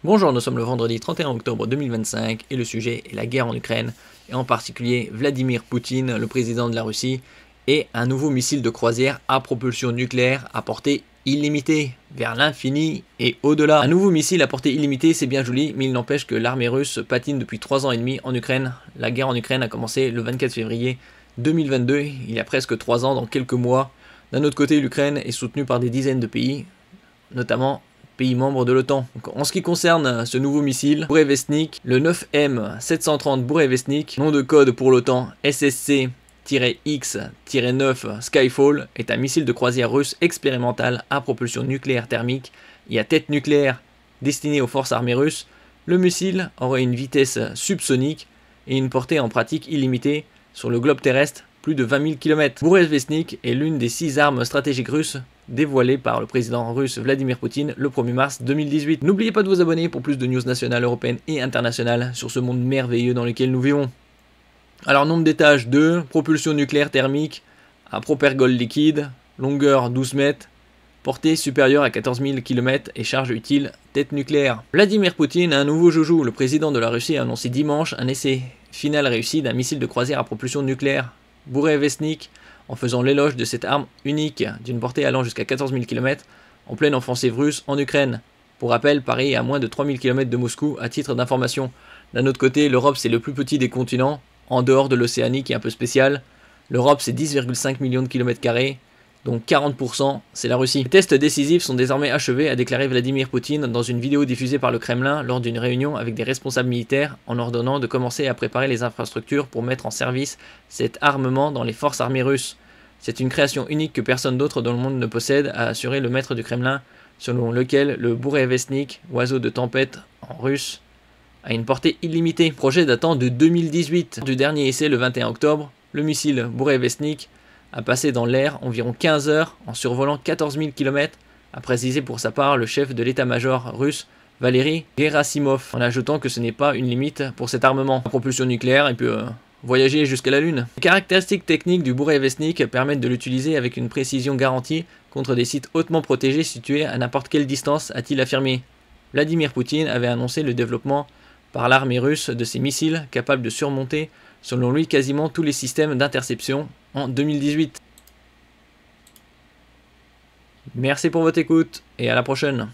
Bonjour, nous sommes le vendredi 31 octobre 2025 et le sujet est la guerre en Ukraine et en particulier Vladimir Poutine, le président de la Russie, et un nouveau missile de croisière à propulsion nucléaire à portée illimitée, vers l'infini et au-delà. Un nouveau missile à portée illimitée, c'est bien joli, mais il n'empêche que l'armée russe patine depuis 3 ans et demi en Ukraine. La guerre en Ukraine a commencé le 24 février 2022, il y a presque 3 ans, dans quelques mois. D'un autre côté, l'Ukraine est soutenue par des dizaines de pays, notamment pays membres de l'OTAN. En ce qui concerne ce nouveau missile, Burevestnik, le 9M730 Burevestnik, nom de code pour l'OTAN SSC-X-9 Skyfall, est un missile de croisière russe expérimental à propulsion nucléaire thermique et à tête nucléaire destiné aux forces armées russes. Le missile aurait une vitesse subsonique et une portée en pratique illimitée sur le globe terrestre, plus de 20 000 km. Burevestnik est l'une des 6 armes stratégiques russes dévoilées par le président russe Vladimir Poutine le 1er mars 2018. N'oubliez pas de vous abonner pour plus de news nationales, européennes et internationales sur ce monde merveilleux dans lequel nous vivons. Alors, nombre d'étages 2, propulsion nucléaire thermique à propergol liquide, longueur 12 mètres, portée supérieure à 14 000 km et charge utile tête nucléaire. Vladimir Poutine a un nouveau joujou. Le président de la Russie a annoncé dimanche un essai final réussi d'un missile de croisière à propulsion nucléaire Burevestnik, en faisant l'éloge de cette arme unique d'une portée allant jusqu'à 14 000 km en pleine offensive russe en Ukraine. Pour rappel, Paris est à moins de 3 000 km de Moscou à titre d'information. D'un autre côté, l'Europe c'est le plus petit des continents, en dehors de l'Océanie qui est un peu spécial. L'Europe c'est 10,5 millions de kilomètres carrés, dont 40% c'est la Russie. Les tests décisifs sont désormais achevés, a déclaré Vladimir Poutine dans une vidéo diffusée par le Kremlin lors d'une réunion avec des responsables militaires, en ordonnant de commencer à préparer les infrastructures pour mettre en service cet armement dans les forces armées russes. C'est une création unique que personne d'autre dans le monde ne possède, a assuré le maître du Kremlin, selon lequel le Burevestnik, oiseau de tempête en russe, a une portée illimitée. Projet datant de 2018. Du dernier essai le 21 octobre, le missile Burevestnik a passé dans l'air environ 15 heures en survolant 14 000 km, a précisé pour sa part le chef de l'état-major russe Valery Gerasimov, en ajoutant que ce n'est pas une limite pour cet armement. La propulsion nucléaire, il peut voyager jusqu'à la Lune. Les caractéristiques techniques du Burevestnik permettent de l'utiliser avec une précision garantie contre des sites hautement protégés situés à n'importe quelle distance, a-t-il affirmé. Vladimir Poutine avait annoncé le développement par l'armée russe de ces missiles capables de surmonter, selon lui, quasiment tous les systèmes d'interception en 2018. Merci pour votre écoute et à la prochaine.